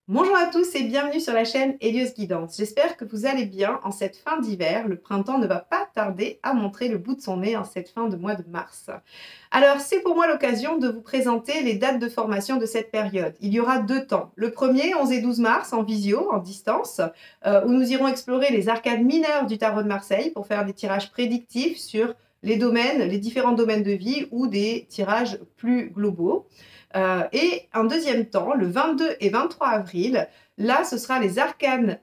Bonjour à tous et bienvenue sur la chaîne Hélios Guidance. J'espère que vous allez bien en cette fin d'hiver. Le printemps ne va pas tarder à montrer le bout de son nez en cette fin de mois de mars. Alors, c'est pour moi l'occasion de vous présenter les dates de formation de cette période. Il y aura deux temps. Le premier, 11 et 12 mars, en visio, en distance, où nous irons explorer les arcanes mineures du tarot de Marseille pour faire des tirages prédictifs sur les domaines, les différents domaines de vie ou des tirages plus globaux. Et un deuxième temps, le 22 et 23 avril, là, ce sera les arcanes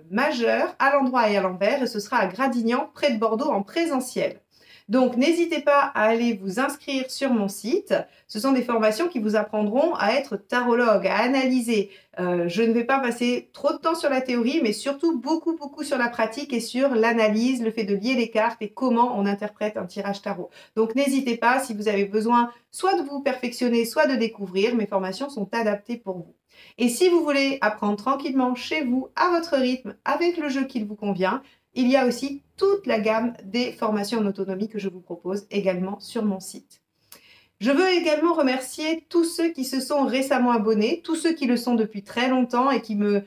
majeures à l'endroit et à l'envers, et ce sera à Gradignan, près de Bordeaux, en présentiel. Donc, n'hésitez pas à aller vous inscrire sur mon site. Ce sont des formations qui vous apprendront à être tarologue, à analyser. Je ne vais pas passer trop de temps sur la théorie, mais surtout beaucoup sur la pratique et sur l'analyse, le fait de lier les cartes et comment on interprète un tirage tarot. Donc, n'hésitez pas si vous avez besoin soit de vous perfectionner, soit de découvrir. Mes formations sont adaptées pour vous. Et si vous voulez apprendre tranquillement chez vous, à votre rythme, avec le jeu qui vous convient, il y a aussi toute la gamme des formations en autonomie que je vous propose également sur mon site. Je veux également remercier tous ceux qui se sont récemment abonnés, tous ceux qui le sont depuis très longtemps et qui me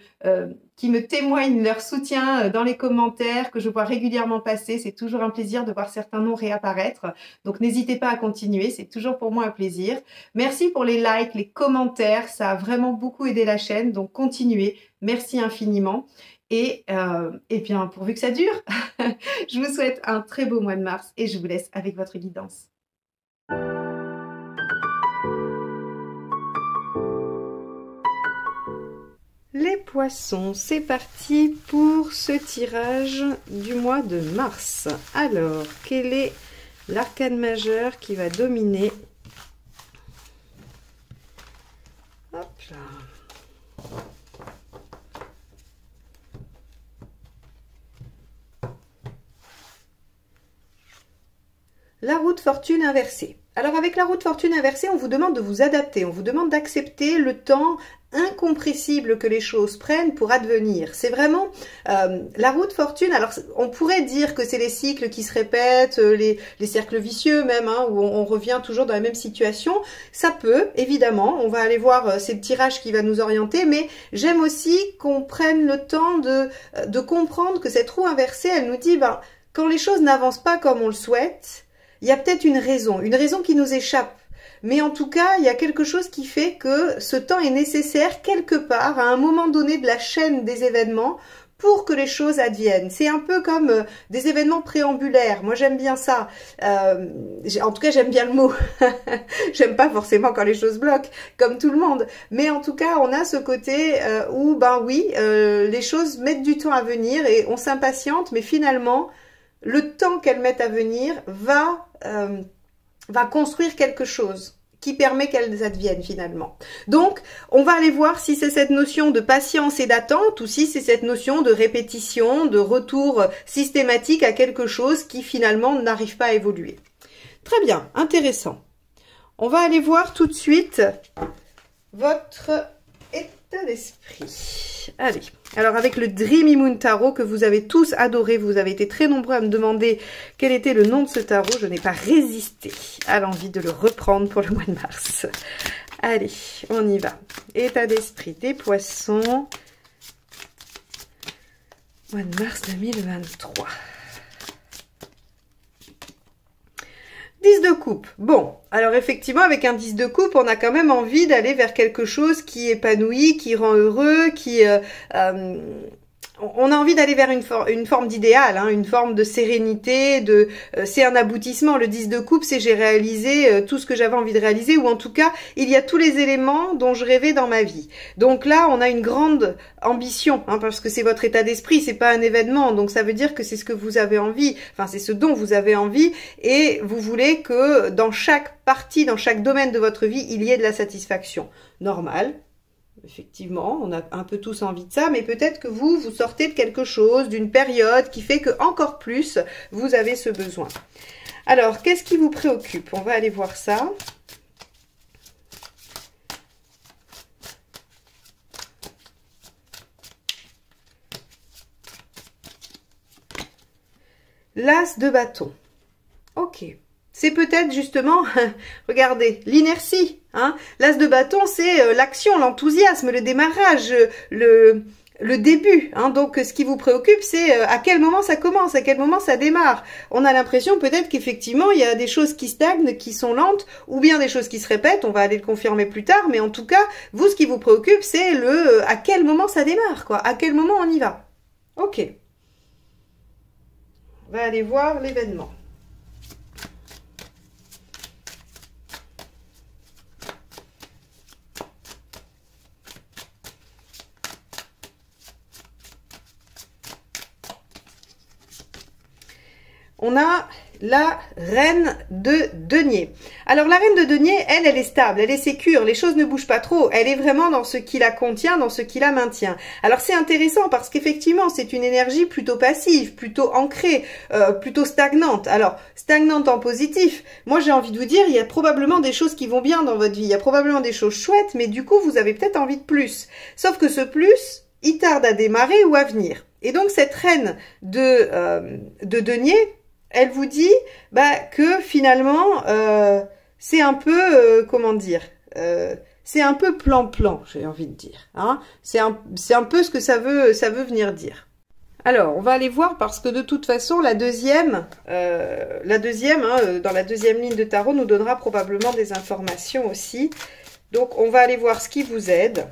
témoignent leur soutien dans les commentaires que je vois régulièrement passer. C'est toujours un plaisir de voir certains noms réapparaître. Donc n'hésitez pas à continuer, c'est toujours pour moi un plaisir. Merci pour les likes, les commentaires, ça a vraiment beaucoup aidé la chaîne, donc continuez. Merci infiniment. Et bien, pourvu que ça dure, je vous souhaite un très beau mois de mars et je vous laisse avec votre guidance. Les poissons, c'est parti pour ce tirage du mois de mars. Alors, quel est l'arcane majeur qui va dominer? Hop là. La roue de fortune inversée. Alors avec la roue de fortune inversée, on vous demande de vous adapter, on vous demande d'accepter le temps incompressible que les choses prennent pour advenir. C'est vraiment la roue de fortune. Alors on pourrait dire que c'est les cycles qui se répètent, les cercles vicieux même, hein, où on revient toujours dans la même situation. Ça peut, évidemment, on va aller voir c'est le tirage qui va nous orienter, mais j'aime aussi qu'on prenne le temps de comprendre que cette roue inversée, elle nous dit, ben, quand les choses n'avancent pas comme on le souhaite, il y a peut-être une raison qui nous échappe. Mais en tout cas, il y a quelque chose qui fait que ce temps est nécessaire quelque part, à un moment donné de la chaîne des événements, pour que les choses adviennent. C'est un peu comme des événements préambulaires. Moi, j'aime bien ça. En tout cas, j'aime bien le mot. J'aime pas forcément quand les choses bloquent, comme tout le monde. Mais en tout cas, on a ce côté où, ben oui, les choses mettent du temps à venir et on s'impatiente, mais finalement, le temps qu'elles mettent à venir va construire quelque chose qui permet qu'elles adviennent finalement. Donc, on va aller voir si c'est cette notion de patience et d'attente ou si c'est cette notion de répétition, de retour systématique à quelque chose qui finalement n'arrive pas à évoluer. Très bien, intéressant. On va aller voir tout de suite votre état d'esprit. Allez, alors avec le Dreamy Moon Tarot que vous avez tous adoré, vous avez été très nombreux à me demander quel était le nom de ce tarot, je n'ai pas résisté à l'envie de le reprendre pour le mois de mars. Allez, on y va. État d'esprit des poissons, mois de mars 2023. 10 de coupe. Bon, alors effectivement, avec un 10 de coupe, on a quand même envie d'aller vers quelque chose qui épanouit, qui rend heureux, qui... on a envie d'aller vers une forme d'idéal, hein, une forme de sérénité, c'est un aboutissement. Le 10 de coupe, c'est j'ai réalisé tout ce que j'avais envie de réaliser, ou en tout cas, il y a tous les éléments dont je rêvais dans ma vie. Donc là, on a une grande ambition, hein, parce que c'est votre état d'esprit, c'est pas un événement, donc ça veut dire que c'est ce que vous avez envie, enfin c'est ce dont vous avez envie, et vous voulez que dans chaque partie, dans chaque domaine de votre vie, il y ait de la satisfaction. Normal. Effectivement, on a un peu tous envie de ça, mais peut-être que vous sortez de quelque chose, d'une période qui fait que encore plus, vous avez ce besoin. Alors, qu'est-ce qui vous préoccupe? On va aller voir ça. L'as de bâton. Ok, c'est peut-être justement, regardez, l'inertie. Hein. L'as de bâton, c'est l'action, l'enthousiasme, le démarrage, le début. Hein. Donc, ce qui vous préoccupe, c'est à quel moment ça commence, à quel moment ça démarre. On a l'impression peut-être qu'effectivement, il y a des choses qui stagnent, qui sont lentes, ou bien des choses qui se répètent. On va aller le confirmer plus tard. Mais en tout cas, vous, ce qui vous préoccupe, c'est à quel moment ça démarre, quoi. À quel moment on y va. Ok. On va aller voir l'événement. On a la reine de denier. Alors la reine de denier, elle est stable, elle est sécure, les choses ne bougent pas trop, elle est vraiment dans ce qui la contient, dans ce qui la maintient. Alors c'est intéressant parce qu'effectivement c'est une énergie plutôt passive, plutôt ancrée, plutôt stagnante. Alors stagnante en positif, moi j'ai envie de vous dire, il y a probablement des choses qui vont bien dans votre vie, il y a probablement des choses chouettes, mais du coup vous avez peut-être envie de plus. Sauf que ce plus, il tarde à démarrer ou à venir. Et donc cette reine de denier, elle vous dit que finalement, c'est un peu, comment dire, c'est un peu plan-plan, j'ai envie de dire. Hein. C'est un peu ce que ça veut venir dire. Alors, on va aller voir parce que de toute façon, la deuxième, dans la deuxième ligne de tarot, nous donnera probablement des informations aussi. Donc, on va aller voir ce qui vous aide.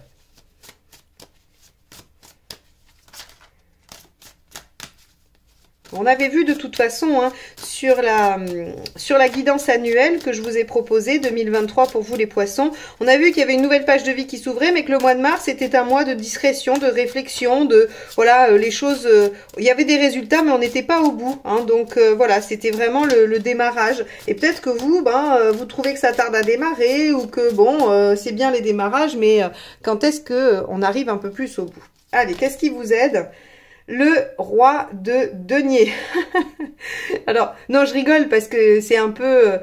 On avait vu de toute façon hein, sur la guidance annuelle que je vous ai proposée, 2023 pour vous les poissons, on a vu qu'il y avait une nouvelle page de vie qui s'ouvrait, mais que le mois de mars était un mois de discrétion, de réflexion, de voilà les choses, il y avait des résultats mais on n'était pas au bout, hein, donc voilà, c'était vraiment le démarrage. Et peut-être que vous, vous trouvez que ça tarde à démarrer ou que bon, c'est bien les démarrages, mais quand est-ce que on arrive un peu plus au bout? Allez, qu'est-ce qui vous aide? Le roi de denier. Alors, non, je rigole parce que c'est un peu,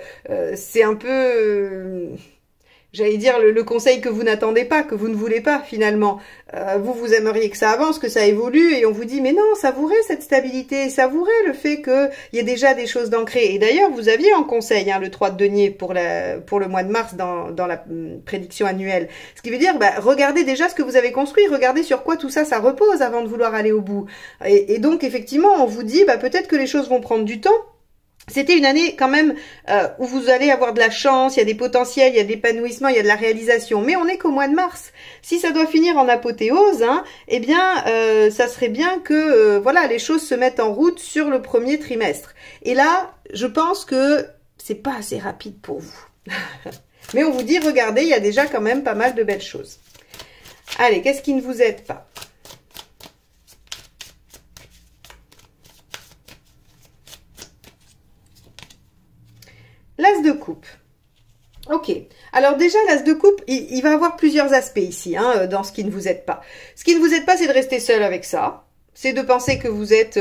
j'allais dire le conseil que vous n'attendez pas, que vous ne voulez pas finalement. Vous aimeriez que ça avance, que ça évolue, et on vous dit mais non, savourez cette stabilité, savourez le fait qu'il y ait déjà des choses d'ancrées. Et d'ailleurs, vous aviez en conseil hein, le 3 de denier pour le mois de mars dans la prédiction annuelle. Ce qui veut dire, regardez déjà ce que vous avez construit, regardez sur quoi tout ça repose avant de vouloir aller au bout. Et donc effectivement, on vous dit peut-être que les choses vont prendre du temps. C'était une année quand même où vous allez avoir de la chance, il y a des potentiels, il y a de l'épanouissement, il y a de la réalisation. Mais on n'est qu'au mois de mars. Si ça doit finir en apothéose, hein, eh bien, ça serait bien que voilà, les choses se mettent en route sur le premier trimestre. Et là, je pense que c'est pas assez rapide pour vous. Mais on vous dit, regardez, il y a déjà quand même pas mal de belles choses. Allez, qu'est-ce qui ne vous aide pas ? L'as de coupe. Ok. Alors déjà, l'as de coupe, il va avoir plusieurs aspects ici, hein, dans ce qui ne vous aide pas. Ce qui ne vous aide pas, c'est de rester seul avec ça. C'est de penser que vous êtes,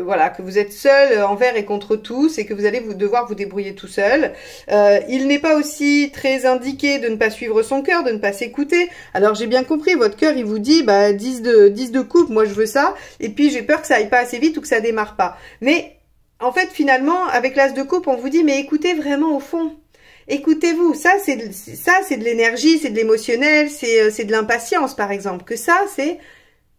voilà, que vous êtes seul envers et contre tous et que vous allez devoir vous débrouiller tout seul. Il n'est pas aussi très indiqué de ne pas suivre son cœur, de ne pas s'écouter. Alors j'ai bien compris, votre cœur, il vous dit, 10 de coupe, moi je veux ça. Et puis j'ai peur que ça aille pas assez vite ou que ça démarre pas. Mais en fait, finalement, avec l'as de coupe, on vous dit, mais écoutez vraiment au fond. Écoutez-vous. Ça, c'est de l'énergie, c'est de l'émotionnel, c'est de l'impatience, par exemple. Que ça, c'est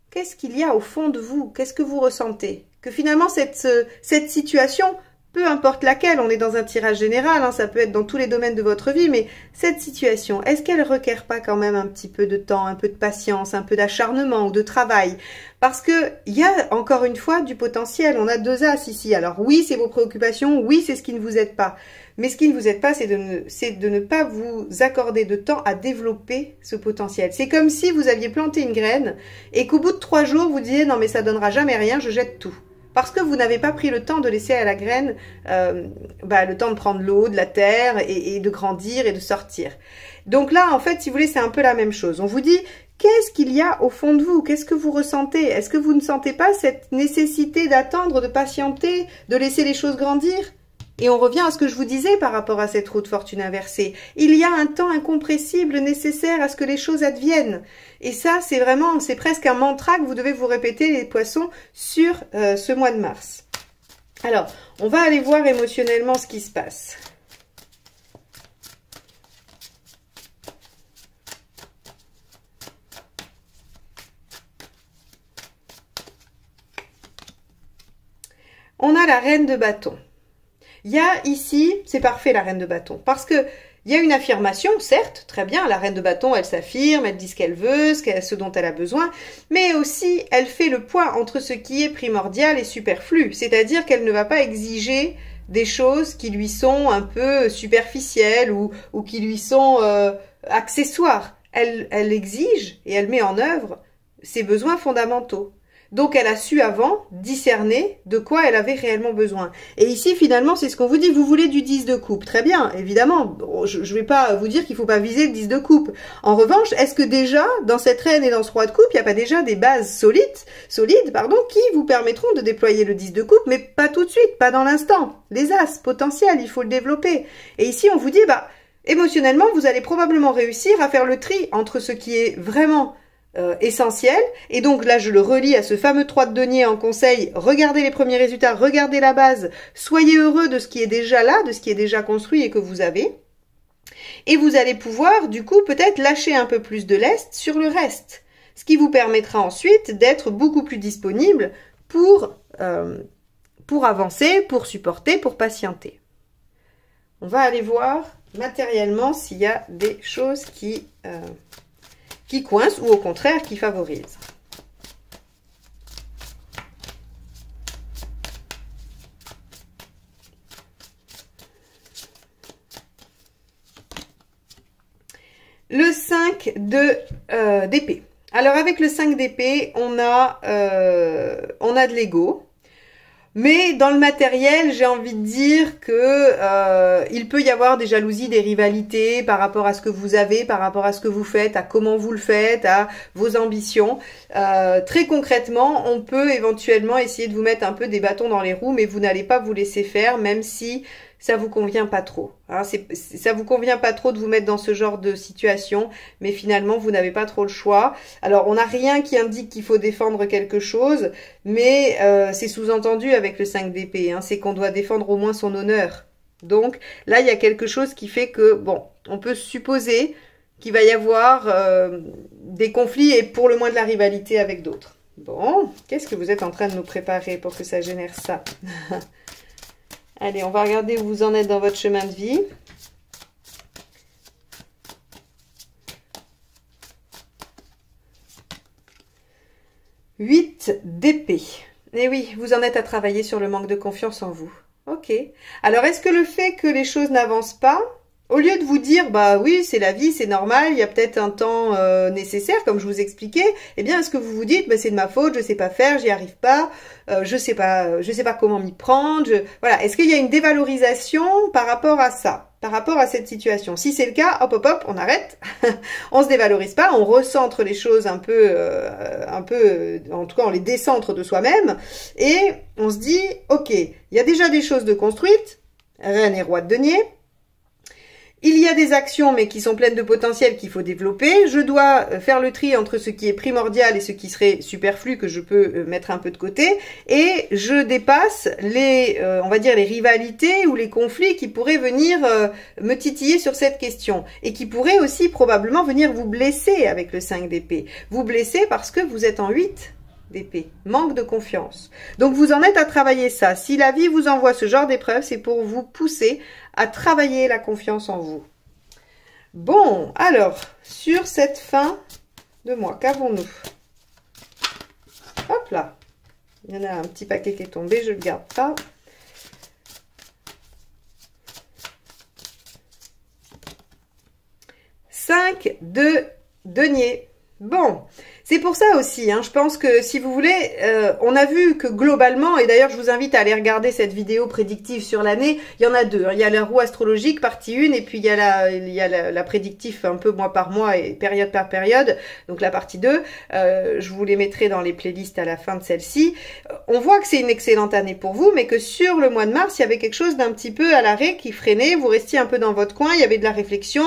qu'est-ce qu'il y a au fond de vous? Qu'est-ce que vous ressentez? Que finalement, cette situation, peu importe laquelle, on est dans un tirage général, hein, ça peut être dans tous les domaines de votre vie, mais cette situation, est-ce qu'elle requiert pas quand même un petit peu de temps, un peu de patience, un peu d'acharnement ou de travail? Parce que il y a encore une fois du potentiel, on a deux as ici. Alors oui, c'est vos préoccupations, oui, c'est ce qui ne vous aide pas. Mais ce qui ne vous aide pas, c'est de ne pas vous accorder de temps à développer ce potentiel. C'est comme si vous aviez planté une graine et qu'au bout de 3 jours, vous disiez non mais ça donnera jamais rien, je jette tout. Parce que vous n'avez pas pris le temps de laisser à la graine le temps de prendre l'eau, de la terre et de grandir et de sortir. Donc là, en fait, si vous voulez, c'est un peu la même chose. On vous dit, qu'est-ce qu'il y a au fond de vous? Qu'est-ce que vous ressentez? Est-ce que vous ne sentez pas cette nécessité d'attendre, de patienter, de laisser les choses grandir? Et on revient à ce que je vous disais par rapport à cette roue de fortune inversée. Il y a un temps incompressible nécessaire à ce que les choses adviennent. Et ça, c'est presque un mantra que vous devez vous répéter, les poissons, sur ce mois de mars. Alors, on va aller voir émotionnellement ce qui se passe. on a la reine de bâton. Il y a ici, c'est parfait la reine de bâton, parce que il y a une affirmation, certes, très bien, la reine de bâton, elle s'affirme, elle dit ce qu'elle veut, ce dont elle a besoin, mais aussi, elle fait le point entre ce qui est primordial et superflu, c'est-à-dire qu'elle ne va pas exiger des choses qui lui sont un peu superficielles ou qui lui sont accessoires. Elle exige et elle met en œuvre ses besoins fondamentaux. Donc, elle a su avant discerner de quoi elle avait réellement besoin. Et ici, finalement, c'est ce qu'on vous dit. Vous voulez du 10 de coupe. Très bien, évidemment. Bon, je ne vais pas vous dire qu'il ne faut pas viser le 10 de coupe. En revanche, est-ce que déjà, dans cette reine et dans ce roi de coupe, il n'y a pas déjà des bases solides, qui vous permettront de déployer le 10 de coupe, mais pas tout de suite, pas dans l'instant. Les as potentiels, il faut le développer. Et ici, on vous dit, émotionnellement, vous allez probablement réussir à faire le tri entre ce qui est vraiment essentiel, et donc là je le relie à ce fameux 3 de denier en conseil. Regardez les premiers résultats, regardez la base, soyez heureux de ce qui est déjà là, de ce qui est déjà construit et que vous avez, et vous allez pouvoir du coup peut-être lâcher un peu plus de lest sur le reste, ce qui vous permettra ensuite d'être beaucoup plus disponible pour avancer, pour supporter, pour patienter. On va aller voir matériellement s'il y a des choses qui coincent ou au contraire qui favorisent. Le 5 d'épée. Alors avec le 5 d'épée, on a de l'ego. Mais dans le matériel, j'ai envie de dire que il peut y avoir des jalousies, des rivalités par rapport à ce que vous avez, par rapport à ce que vous faites, à comment vous le faites, à vos ambitions. Très concrètement, on peut éventuellement essayer de vous mettre un peu des bâtons dans les roues, mais vous n'allez pas vous laisser faire, même si ça vous convient pas trop. Hein, ça vous convient pas trop de vous mettre dans ce genre de situation, mais finalement, vous n'avez pas trop le choix. Alors, on n'a rien qui indique qu'il faut défendre quelque chose, mais c'est sous-entendu avec le 5 d'épée. Hein, c'est qu'on doit défendre au moins son honneur. Donc, là, il y a quelque chose qui fait que, bon, on peut supposer qu'il va y avoir des conflits et pour le moins de la rivalité avec d'autres. Bon, qu'est-ce que vous êtes en train de nous préparer pour que ça génère ça? Allez, on va regarder où vous en êtes dans votre chemin de vie. Huit d'épée. Eh oui, vous en êtes à travailler sur le manque de confiance en vous. Ok. Alors, est-ce que le fait que les choses n'avancent pas, au lieu de vous dire, bah oui, c'est la vie, c'est normal, il y a peut-être un temps nécessaire, comme je vous expliquais, eh bien, est-ce que vous vous dites, bah, c'est de ma faute, je sais pas faire, j'y arrive pas, je sais pas comment m'y prendre, voilà. Est-ce qu'il y a une dévalorisation par rapport à ça, par rapport à cette situation? Si c'est le cas, hop, hop, hop, on arrête, on se dévalorise pas, on recentre les choses un peu, en tout cas, on les décentre de soi-même, et on se dit, ok, il y a déjà des choses de construites, reine et roi de denier. Il y a des actions, mais qui sont pleines de potentiel qu'il faut développer. Je dois faire le tri entre ce qui est primordial et ce qui serait superflu, que je peux mettre un peu de côté. Et je dépasse on va dire, les rivalités ou les conflits qui pourraient venir me titiller sur cette question. Et qui pourraient aussi probablement venir vous blesser avec le 5 d'épée. Vous blesser parce que vous êtes en 8 d'épée. Manque de confiance. Donc, vous en êtes à travailler ça. Si la vie vous envoie ce genre d'épreuve, c'est pour vous pousser à travailler la confiance en vous. Bon, alors, sur cette fin de mois, qu'avons-nous? Hop là. Il y en a un petit paquet qui est tombé, je ne le garde pas. Cinq de denier. Bon, c'est pour ça aussi, hein, je pense que si vous voulez, on a vu que globalement, et d'ailleurs je vous invite à aller regarder cette vidéo prédictive sur l'année, il y en a deux, hein, il y a la roue astrologique partie 1 et puis il y a la prédictive un peu mois par mois et période par période, donc la partie 2, je vous les mettrai dans les playlists à la fin de celle-ci. On voit que c'est une excellente année pour vous, mais que sur le mois de mars, il y avait quelque chose d'un petit peu à l'arrêt qui freinait, vous restiez un peu dans votre coin, il y avait de la réflexion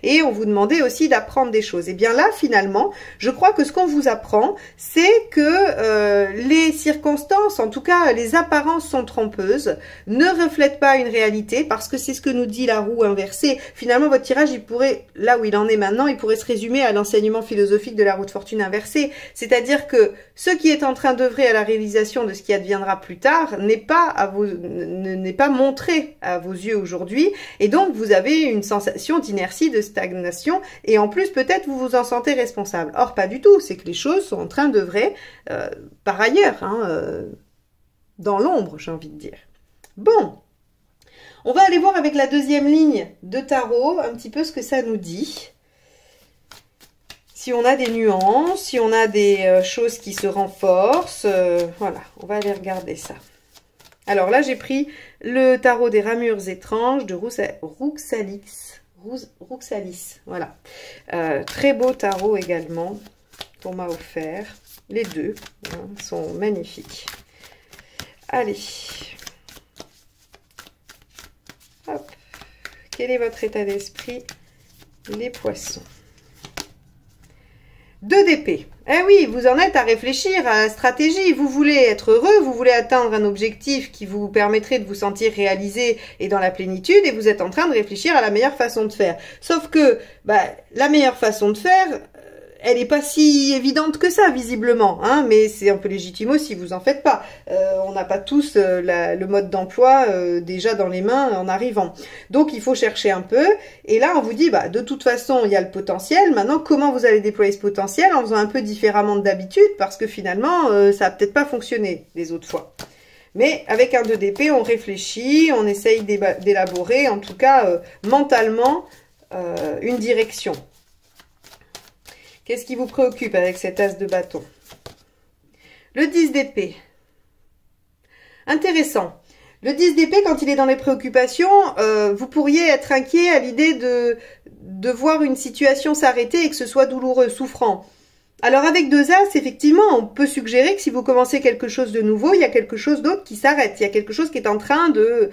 et on vous demandait aussi d'apprendre des choses. Et bien là, finalement, je crois que ce qu'on vous apprend, c'est que les circonstances, en tout cas les apparences sont trompeuses, ne reflètent pas une réalité, parce que c'est ce que nous dit la roue inversée. Finalement, votre tirage, il pourrait, là où il en est maintenant, il pourrait se résumer à l'enseignement philosophique de la roue de fortune inversée. C'est-à-dire que ce qui est en train d'œuvrer à la réalisation de ce qui adviendra plus tard n'est pas montré à vos yeux aujourd'hui, et donc vous avez une sensation d'inertie, de stagnation, et en plus peut-être vous vous en sentez responsable. Or pas du tout, c'est que les choses sont en train d'œuvrer par ailleurs, hein, dans l'ombre, j'ai envie de dire. Bon, on va aller voir avec la deuxième ligne de tarot un petit peu ce que ça nous dit. Si on a des nuances, si on a des choses qui se renforcent, voilà, on va aller regarder ça. Alors là, j'ai pris le tarot des ramures étranges de Rouxalis. Voilà. Très beau tarot également qu'on m'a offert. Les deux hein, sont magnifiques. Allez. Hop. Quel est votre état d'esprit, les poissons? 2 d'épée. Eh oui, vous en êtes à réfléchir à la stratégie. Vous voulez être heureux, vous voulez atteindre un objectif qui vous permettrait de vous sentir réalisé et dans la plénitude, et vous êtes en train de réfléchir à la meilleure façon de faire. Sauf que la meilleure façon de faire, elle n'est pas si évidente que ça, visiblement, hein, mais c'est un peu légitime aussi, vous en faites pas. On n'a pas tous le mode d'emploi déjà dans les mains en arrivant. Donc, il faut chercher un peu. Et là, on vous dit, de toute façon, il y a le potentiel. Maintenant, comment vous allez déployer ce potentiel en faisant un peu différemment d'habitude, parce que finalement, ça n'a peut-être pas fonctionné les autres fois. Mais avec un 2 d'épée, on réfléchit, on essaye d'élaborer, en tout cas, mentalement, une direction. Qu'est-ce qui vous préoccupe avec cet as de bâton? Le 10 d'épée. Intéressant. Le 10 d'épée, quand il est dans les préoccupations, vous pourriez être inquiet à l'idée de voir une situation s'arrêter et que ce soit douloureux, souffrant. Alors avec 2 as, effectivement, on peut suggérer que si vous commencez quelque chose de nouveau, il y a quelque chose d'autre qui s'arrête. Il y a quelque chose qui est en train de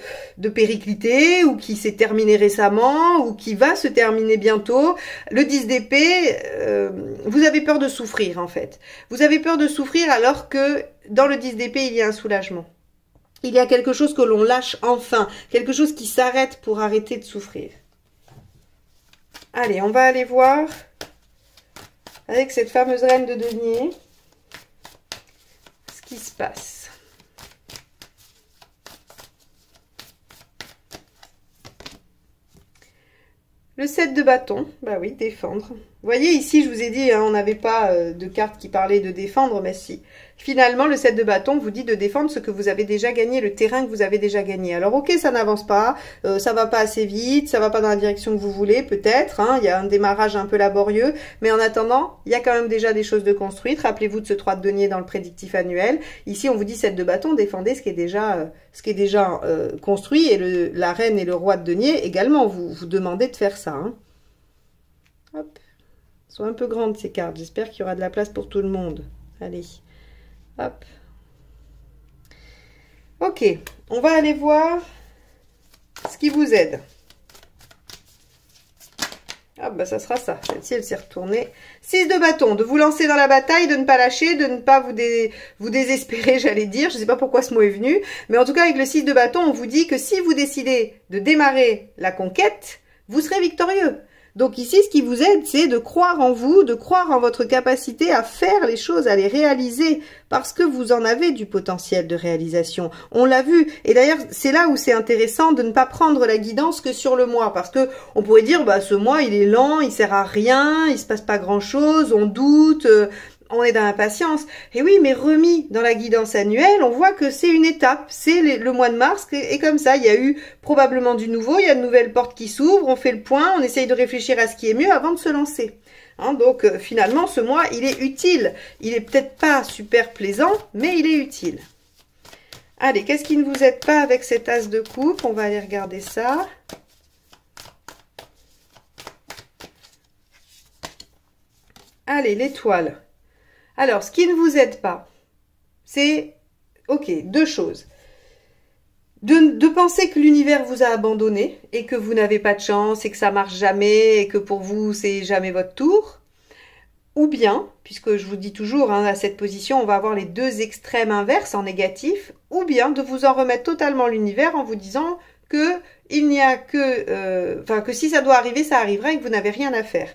péricliter, ou qui s'est terminé récemment, ou qui va se terminer bientôt. Le 10 d'épée, vous avez peur de souffrir en fait. Vous avez peur de souffrir alors que dans le 10 d'épée, il y a un soulagement. Il y a quelque chose que l'on lâche enfin, quelque chose qui s'arrête pour arrêter de souffrir. Allez, on va aller voir avec cette fameuse reine de denier ce qui se passe. Le 7 de bâton, bah oui, défendre. Vous voyez, ici, je vous ai dit, hein, on n'avait pas de carte qui parlait de défendre, mais si. Finalement, le 7 de bâton vous dit de défendre ce que vous avez déjà gagné, le terrain que vous avez déjà gagné. Alors, ok, ça n'avance pas, ça va pas assez vite, ça va pas dans la direction que vous voulez, peut-être, hein, il y a un démarrage un peu laborieux, mais en attendant, il y a quand même déjà des choses de construites. Rappelez-vous de ce 3 de denier dans le prédictif annuel. Ici, on vous dit 7 de bâton, défendez ce qui est déjà construit, et la reine et le roi de denier également, vous demandez de faire ça. Hein. Hop. Elles sont un peu grandes ces cartes, j'espère qu'il y aura de la place pour tout le monde. Allez. Hop. Ok, on va aller voir ce qui vous aide. Ah bah ça sera ça, celle-ci elle s'est retournée. 6 de bâton, de vous lancer dans la bataille, de ne pas lâcher, de ne pas vous désespérer, j'allais dire. Je ne sais pas pourquoi ce mot est venu, mais en tout cas avec le 6 de bâton, on vous dit que si vous décidez de démarrer la conquête, vous serez victorieux. Donc ici, ce qui vous aide, c'est de croire en vous, de croire en votre capacité à faire les choses, à les réaliser, parce que vous en avez du potentiel de réalisation. On l'a vu. Et d'ailleurs, c'est là où c'est intéressant de ne pas prendre la guidance que sur le mois, parce que on pourrait dire, bah, ce mois, il est lent, il sert à rien, il se passe pas grand-chose, on doute, on est dans l'impatience. Et oui, mais remis dans la guidance annuelle, on voit que c'est une étape. C'est le mois de mars, et comme ça, il y a eu probablement du nouveau, il y a de nouvelles portes qui s'ouvrent, on fait le point, on essaye de réfléchir à ce qui est mieux avant de se lancer. Hein, donc, finalement, ce mois, il est utile. Il est peut-être pas super plaisant, mais il est utile. Allez, qu'est-ce qui ne vous aide pas avec cet as de coupe? On va aller regarder ça. Allez, l'étoile. Alors, ce qui ne vous aide pas, c'est, ok, 2 choses. De penser que l'univers vous a abandonné et que vous n'avez pas de chance et que ça marche jamais et que pour vous, c'est jamais votre tour. ou bien, puisque je vous dis toujours, hein, à cette position, on va avoir les deux extrêmes inverses en négatif, ou bien de vous en remettre totalement l'univers en vous disant que il n'y a que, que si ça doit arriver, ça arrivera et que vous n'avez rien à faire.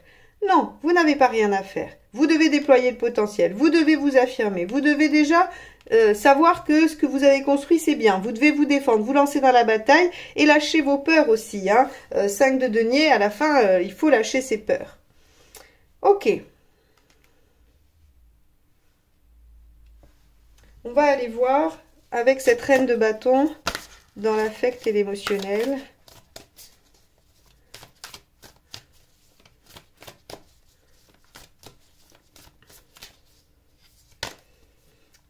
Non, vous n'avez pas rien à faire. Vous devez déployer le potentiel, vous devez vous affirmer, vous devez déjà savoir que ce que vous avez construit, c'est bien. Vous devez vous défendre, vous lancer dans la bataille et lâcher vos peurs aussi. Hein. 5 de denier, à la fin, il faut lâcher ses peurs. Ok. On va aller voir avec cette reine de bâton dans l'affect et l'émotionnel.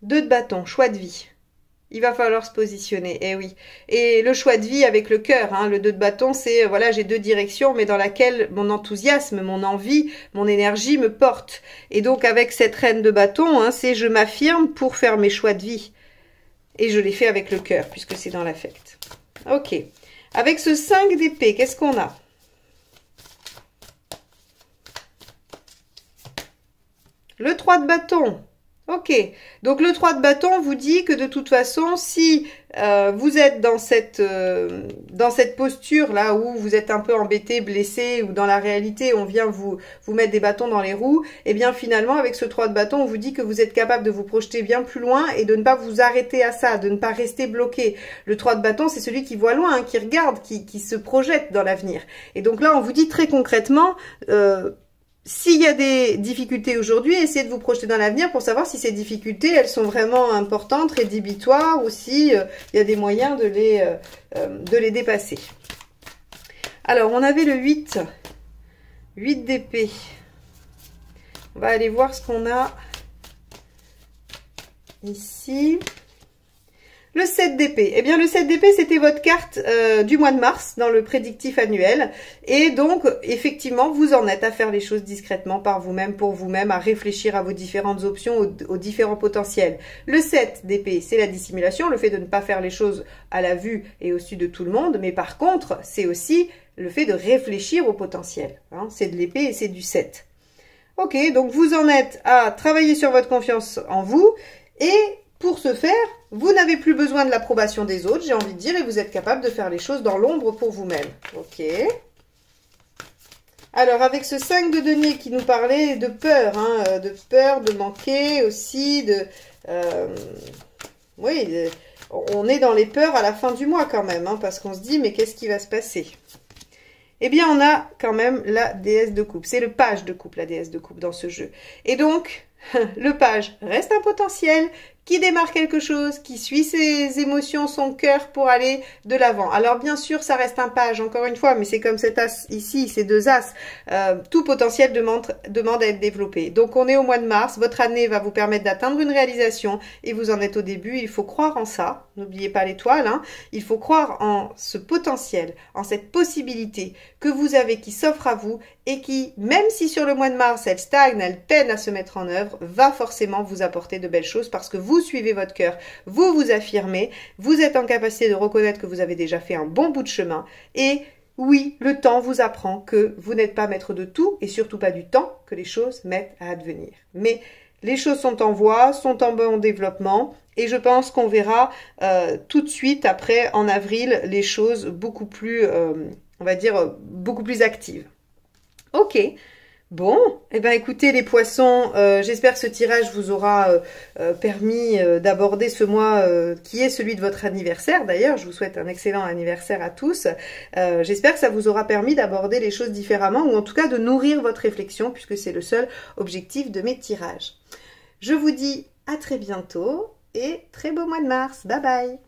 Deux de bâton, choix de vie. Il va falloir se positionner, eh oui. Et le choix de vie avec le cœur, hein, le 2 de bâton, c'est, voilà, j'ai deux directions, mais dans laquelle mon enthousiasme, mon envie, mon énergie me porte. Et donc, avec cette reine de bâton, hein, c'est je m'affirme pour faire mes choix de vie. Et je les fais avec le cœur, puisque c'est dans l'affect. Ok. Avec ce 5 d'épée, qu'est-ce qu'on a? Le 3 de bâton. Ok, donc le 3 de bâton vous dit que de toute façon, si vous êtes dans cette posture là où vous êtes un peu embêté, blessé, ou dans la réalité on vient vous mettre des bâtons dans les roues, et bien finalement avec ce 3 de bâton on vous dit que vous êtes capable de vous projeter bien plus loin et de ne pas vous arrêter à ça, de ne pas rester bloqué. Le 3 de bâton c'est celui qui voit loin, hein, qui regarde, qui se projette dans l'avenir. Et donc là on vous dit très concrètement... s'il y a des difficultés aujourd'hui, essayez de vous projeter dans l'avenir pour savoir si ces difficultés, elles sont vraiment importantes, rédhibitoires, ou si il y a des moyens de les dépasser. Alors, on avait le 8 d'épée. On va aller voir ce qu'on a ici. Le 7 d'épée. Eh bien, le 7 d'épée, c'était votre carte du mois de mars dans le prédictif annuel. Et donc, effectivement, vous en êtes à faire les choses discrètement par vous-même, pour vous-même, à réfléchir à vos différentes options, aux différents potentiels. Le 7 d'épée, c'est la dissimulation, le fait de ne pas faire les choses à la vue et au su de tout le monde. Mais par contre, c'est aussi le fait de réfléchir au potentiel. Hein. C'est de l'épée et c'est du 7. Ok, donc vous en êtes à travailler sur votre confiance en vous et... pour ce faire, vous n'avez plus besoin de l'approbation des autres, j'ai envie de dire, et vous êtes capable de faire les choses dans l'ombre pour vous-même. Ok. Alors, avec ce 5 de denier qui nous parlait de peur, hein, de manquer aussi, oui, on est dans les peurs à la fin du mois quand même, hein, parce qu'on se dit, mais qu'est-ce qui va se passer? Eh bien, on a quand même la déesse de coupe. C'est le page de coupe, la déesse de coupe dans ce jeu. Et donc, le page reste un potentiel qui démarre quelque chose, qui suit ses émotions, son cœur pour aller de l'avant. Alors bien sûr, ça reste un page, encore une fois, mais c'est comme cet as ici, ces deux as. Tout potentiel demande à être développé. Donc on est au mois de mars, votre année va vous permettre d'atteindre une réalisation et vous en êtes au début, il faut croire en ça. N'oubliez pas l'étoile, hein. Il faut croire en ce potentiel, en cette possibilité que vous avez qui s'offre à vous et qui, même si sur le mois de mars, elle stagne, elle peine à se mettre en œuvre, va forcément vous apporter de belles choses parce que vous suivez votre cœur, vous vous affirmez, vous êtes en capacité de reconnaître que vous avez déjà fait un bon bout de chemin et oui, le temps vous apprend que vous n'êtes pas maître de tout et surtout pas du temps que les choses mettent à advenir. Mais les choses sont en voie, sont en bon développement et je pense qu'on verra tout de suite après, en avril, les choses beaucoup plus, on va dire, beaucoup plus actives. Ok. Bon, eh ben écoutez les poissons, j'espère que ce tirage vous aura permis d'aborder ce mois qui est celui de votre anniversaire. D'ailleurs, je vous souhaite un excellent anniversaire à tous. J'espère que ça vous aura permis d'aborder les choses différemment ou en tout cas de nourrir votre réflexion puisque c'est le seul objectif de mes tirages. Je vous dis à très bientôt et très beau mois de mars. Bye bye.